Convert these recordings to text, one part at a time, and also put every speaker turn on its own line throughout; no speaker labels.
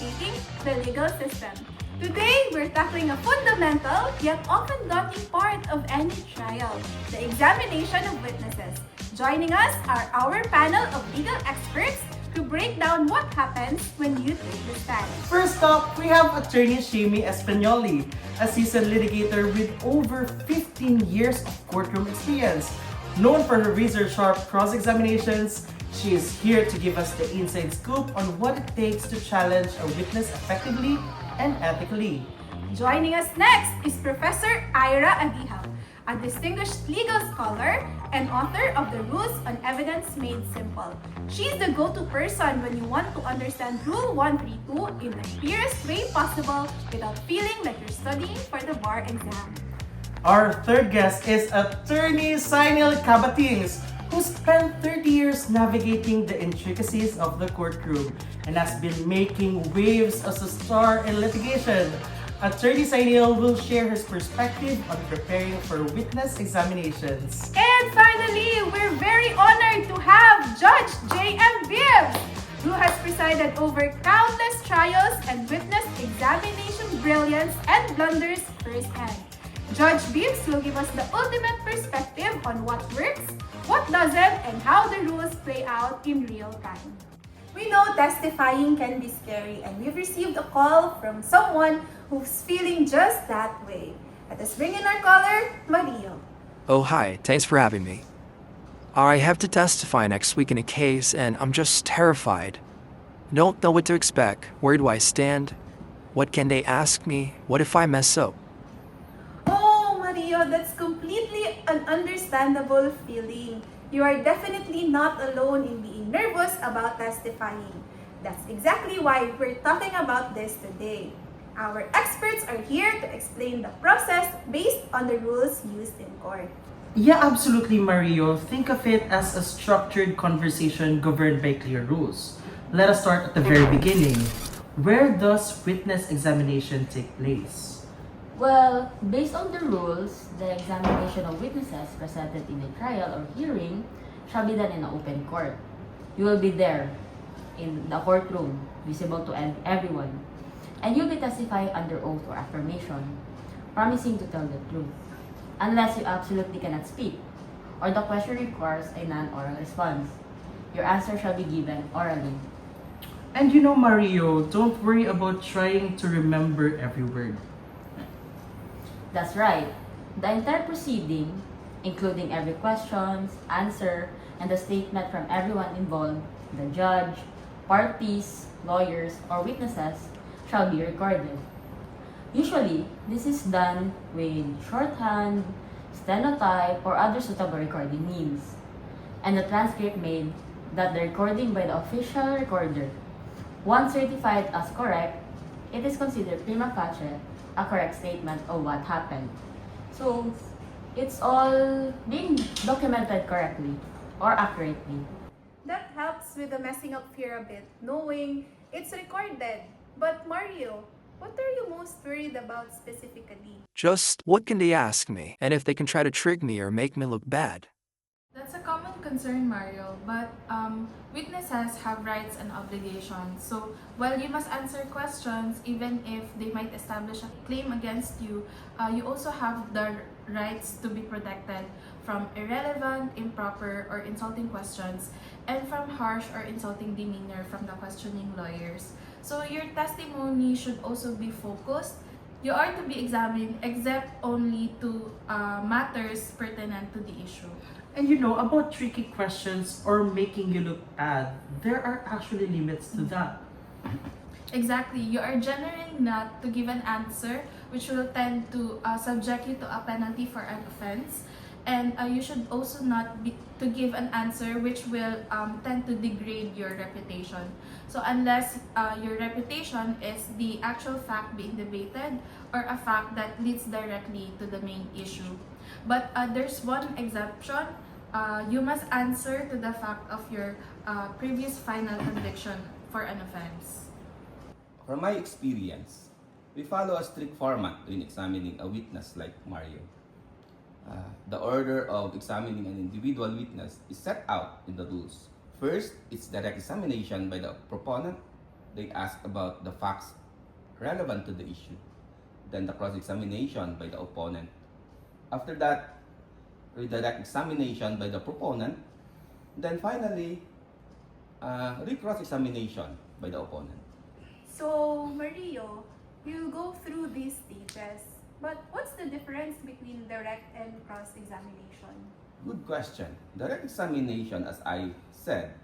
navigating the legal system. Today, we're tackling a fundamental yet often daunting part of any trial, the examination of witnesses. Joining us are our panel of legal experts to break down what happens when you take the stand.
First up, we have attorney Shama Española, a seasoned litigator with over 15 years of courtroom experience. Known for her razor-sharp cross-examinations, she is here to give us the inside scoop on what it takes to challenge a witness effectively and ethically.
Joining us next is Professor Ira Wata-Aguihap, a distinguished legal scholar and author of the Rules on Evidence Made Simple. She's the go-to person when you want to understand Rule 132 in the clearest way possible without feeling like you're studying for the bar exam.
Our third guest is attorney Cynil Cabatingan, who spent 30 years navigating the intricacies of the courtroom and has been making waves as a star in litigation. Attorney Cynil will share his perspective on preparing for witness examinations.
And finally, we're very honored to have Judge J.M. Bibbs, who has presided over countless trials and witnessed examination brilliance and blunders firsthand. Judge Bibbs will give us the ultimate perspective on what works, what doesn't, and how the rules play out in real time. We know testifying can be scary, and we've received a call from someone who's feeling just that way. Let us bring in our caller, Mario.
Oh, hi. Thanks for having me. I have to testify next week in a case, and I'm just terrified. Don't know what to expect. Where do I stand? What can they ask me? What if I mess up?
Oh, Mario, that's completely an understandable feeling. You are definitely not alone in being nervous about testifying. That's exactly why we're talking about this today. Our experts are here to explain the process based on the rules used in court.
Yeah, absolutely, Mario. Think of it as a structured conversation governed by clear rules. Let us start at the very beginning. Where does witness examination take place?
Well, based on the rules, the examination of witnesses presented in a trial or hearing shall be done in an open court. You will be there in the courtroom, visible to everyone, and you'll be testifying under oath or affirmation, promising to tell the truth, unless you absolutely cannot speak, or the question requires a non-oral response. Your answer shall be given orally.
And you know, Mario, don't worry about trying to remember every word.
That's right. The entire proceeding, including every question, answer, and the statement from everyone involved, the judge, parties, lawyers, or witnesses, shall be recorded. Usually, this is done with shorthand, stenotype, or other suitable recording means, and the transcript made that the recording by the official recorder. Once certified as correct, it is considered prima facie a correct statement of what happened. So, it's all being documented correctly or accurately.
That helps with the messing up fear a bit, knowing it's recorded. But Mario, what are you most worried about specifically?
Just what can they ask me? And if they can try to trick me or make me look bad?
That's a common concern, Mario, but witnesses have rights and obligations. So while you must answer questions, even if they might establish a claim against you, you also have the rights to be protected from irrelevant, improper, or insulting questions, and from harsh or insulting demeanor from the questioning lawyers. So your testimony should also be focused. You are to be examined except only to matters pertinent to the issue.
And you know, about tricky questions or making you look bad, there are actually limits to that.
Exactly. You are generally not to give an answer which will tend to subject you to a penalty for an offense. And you should also not be to give an answer which will tend to degrade your reputation. So unless your reputation is the actual fact being debated or a fact that leads directly to the main issue. But there's one exception. You must answer to the fact of your previous final conviction for an offense.
From my experience, we follow a strict format when examining a witness like Mario. The order of examining an individual witness is set out in the rules. First, it's direct examination by the proponent. they ask about the facts relevant to the issue. Then the cross-examination by the opponent. After that, redirect examination by the proponent. Then finally, re-cross-examination by the opponent.
So, Mario, you go through these stages, but what's the difference between direct and cross-examination?
Good question. Direct examination, as I said,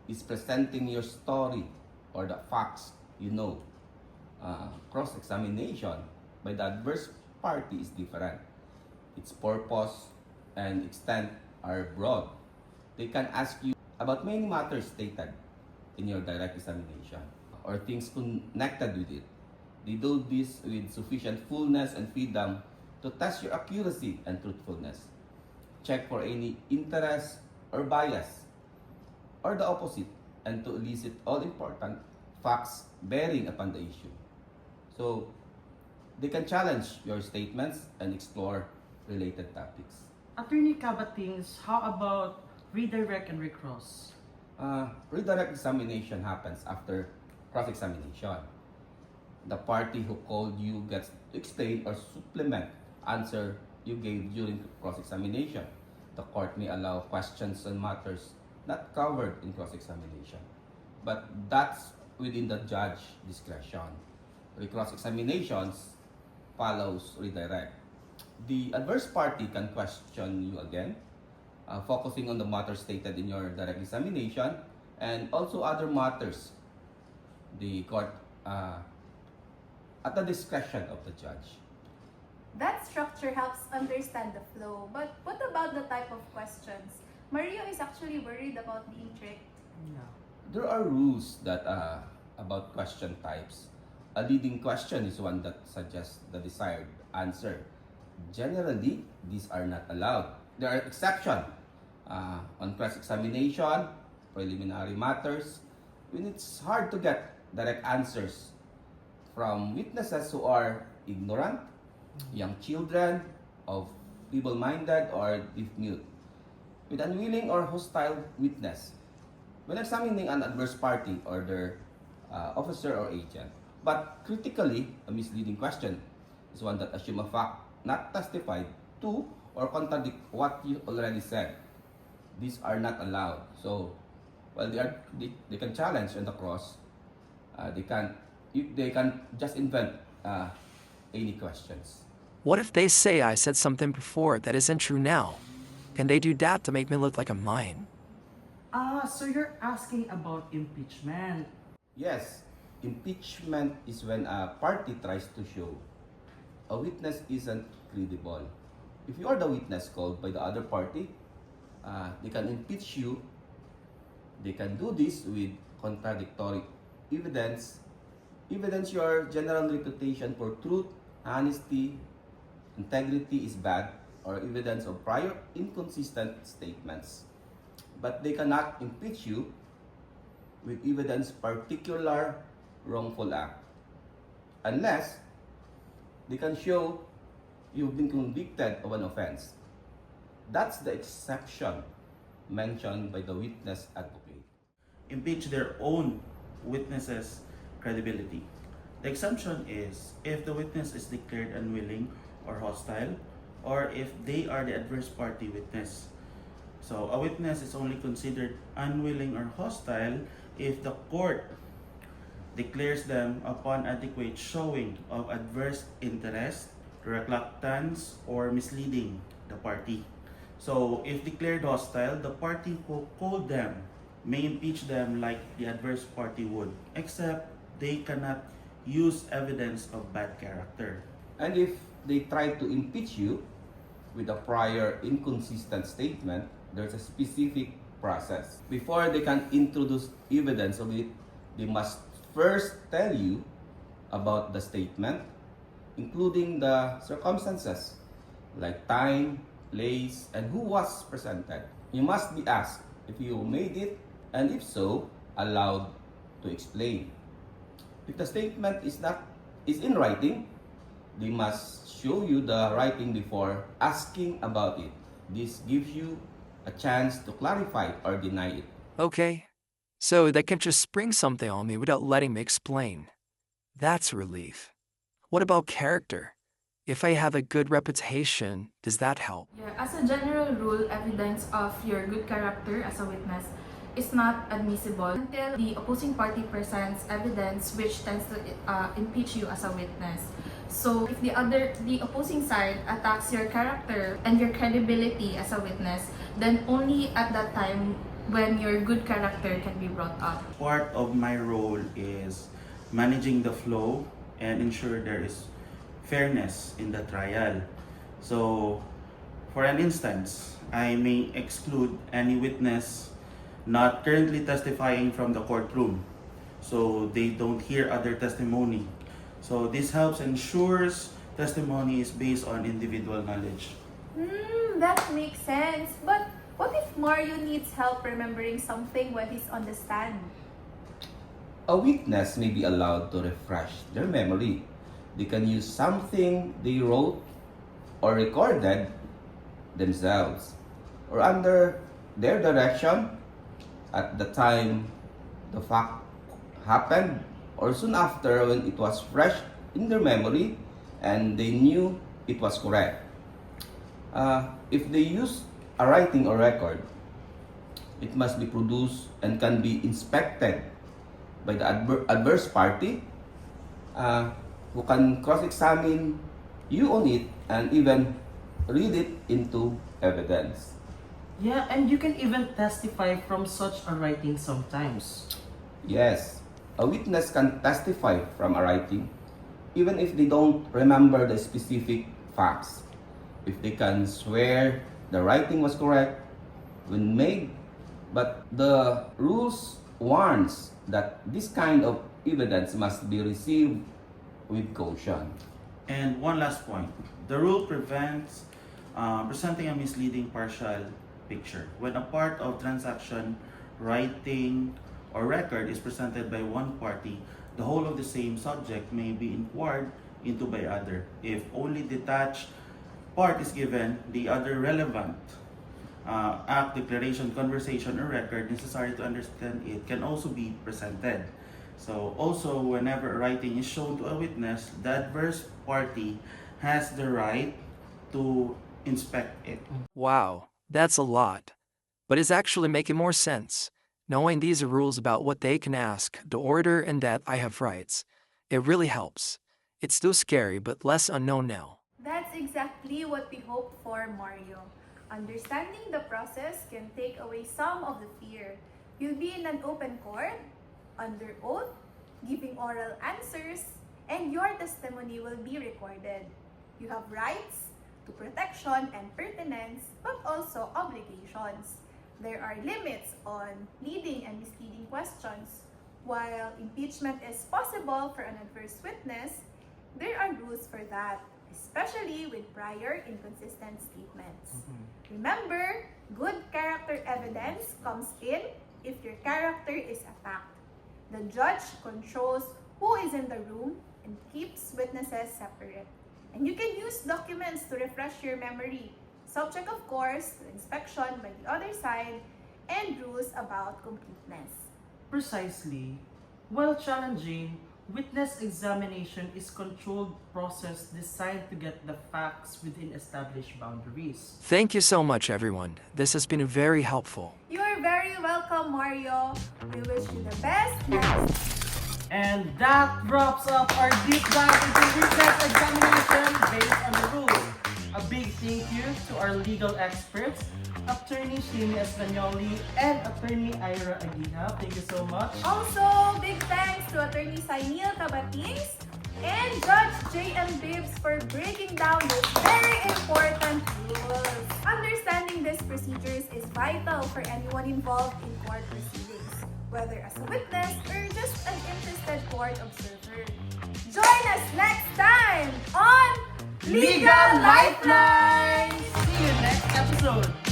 is presenting your story or the facts you know. Cross-examination by the adverse party is different. Its purpose and extent are broad. They can ask you about many matters stated in your direct examination or things connected with it. They do this with sufficient fullness and freedom to test your accuracy and truthfulness. Check for any interest or bias or the opposite, and to elicit all important facts bearing upon the issue. So, they can challenge your statements and explore related topics.
Attorney Cabatings, how about redirect and recross?
Redirect examination happens after cross-examination. The party who called you gets to explain or supplement answer you gave during cross-examination. The court may allow questions on matters not covered in cross-examination, but that's within the judge discretion. Cross-examinations follows redirect. The adverse party can question you again, focusing on the matter stated in your direct examination and also other matters the court at the discretion of the judge.
That structure helps understand the flow, but what about the type of questions? Mario is actually worried about being tricked.
Yeah.
There are rules that about question types. A leading question is one that suggests the desired answer. Generally, these are not allowed. There are exceptions on cross-examination, preliminary matters, when it's hard to get direct answers from witnesses who are ignorant, young children, of feeble-minded, or deaf-mute, with unwilling or hostile witness when examining an adverse party or their officer or agent. But critically, a misleading question is one that assumes a fact not testified to or contradict what you already said. These are not allowed. So, while they can challenge on the cross, they can just invent any questions.
What if they say I said something before that isn't true now? Can they do that to make me look like I'm lying?
So you're asking about impeachment.
Yes, impeachment is when a party tries to show a witness isn't credible. If you are the witness called by the other party, they can impeach you. They can do this with contradictory evidence. Evidence your general reputation for truth, honesty, integrity is bad, or evidence of prior inconsistent statements. But they cannot impeach you with evidence particular wrongful act unless they can show you've been convicted of an offense. That's the exception mentioned by the witness advocate.
Impeach their own witnesses' credibility. The exemption is if the witness is declared unwilling or hostile, or if they are the adverse party witness. So a witness is only considered unwilling or hostile if the court declares them upon adequate showing of adverse interest, reluctance, or misleading the party. So if declared hostile, the party who called them may impeach them like the adverse party would, except they cannot use evidence of bad character.
And if they try to impeach you with a prior inconsistent statement, there's a specific process. Before they can introduce evidence of it, they must first tell you about the statement, including the circumstances, like time, place, and who was presented. You must be asked if you made it, and if so, allowed to explain. If the statement is in writing, they must show you the writing before asking about it. This gives you a chance to clarify or deny it.
Okay. so they can just spring something on me without letting me explain. That's a relief. What about character? If I have a good reputation, does that help?
Yeah, as a general rule, evidence of your good character as a witness is not admissible until the opposing party presents evidence which tends to impeach you as a witness. So if the opposing side attacks your character and your credibility as a witness, then only at that time when your good character can be brought up.
Part of my role is managing the flow and ensure there is fairness in the trial. So, for an instance, I may exclude any witness not currently testifying from the courtroom, so they don't hear other testimony. So this helps ensures testimony is based on individual knowledge.
That makes sense. But what if Mario needs help remembering something when he's on the stand?
A witness may be allowed to refresh their memory. They can use something they wrote or recorded themselves or under their direction at the time the fact happened or soon after when it was fresh in their memory and they knew it was correct. If they use a writing or record, it must be produced and can be inspected by the adverse party who can cross-examine you on it and even read it into evidence.
Yeah, and you can even testify from such a writing sometimes.
Yes, a witness can testify from a writing even if they don't remember the specific facts. If they can swear the writing was correct when made, but the rules warns that this kind of evidence must be received with caution.
And one last point, the rule prevents presenting a misleading partial picture. When a part of transaction, writing, or record is presented by one party, the whole of the same subject may be inquired into by other. If only detached part is given, the other relevant act, declaration, conversation, or record necessary to understand it can also be presented. So also, whenever a writing is shown to a witness, the adverse party has the right to inspect it.
Wow, that's a lot. But it's actually making more sense. Knowing these are rules about what they can ask, the order, and that I have rights, it really helps. It's still scary, but less unknown now.
That's exactly what we hoped for, Mario. Understanding the process can take away some of the fear. You'll be in an open court, under oath, giving oral answers, and your testimony will be recorded. You have rights to protection and pertinence, but also obligations. There are limits on leading and misleading questions. While impeachment is possible for an adverse witness, there are rules for that, especially with prior inconsistent statements. Remember, good character evidence comes in if your character is attacked. The judge controls who is in the room and keeps witnesses separate. And you can use documents to refresh your memory, subject of course to inspection by the other side and rules about completeness.
Precisely. While challenging, witness examination is a controlled process designed to get the facts within established boundaries.
Thank you so much, everyone. This has been very helpful.
You're very welcome, Mario. We wish you the best next.
And that wraps up our deep dive into witness examination based on the rules. A big thank you to our legal experts, Attorney Shama Española and Attorney Ira Wata-Aguihap. Thank you so much.
Also, big thanks to Attorney Cynil Cabatingan and Judge J.M. Bibbs for breaking down those very important rules. Understanding these procedures is vital for anyone involved in court proceedings, whether as a witness or just an interested court observer. Join us next time on
Legal Lifeline! See you next episode!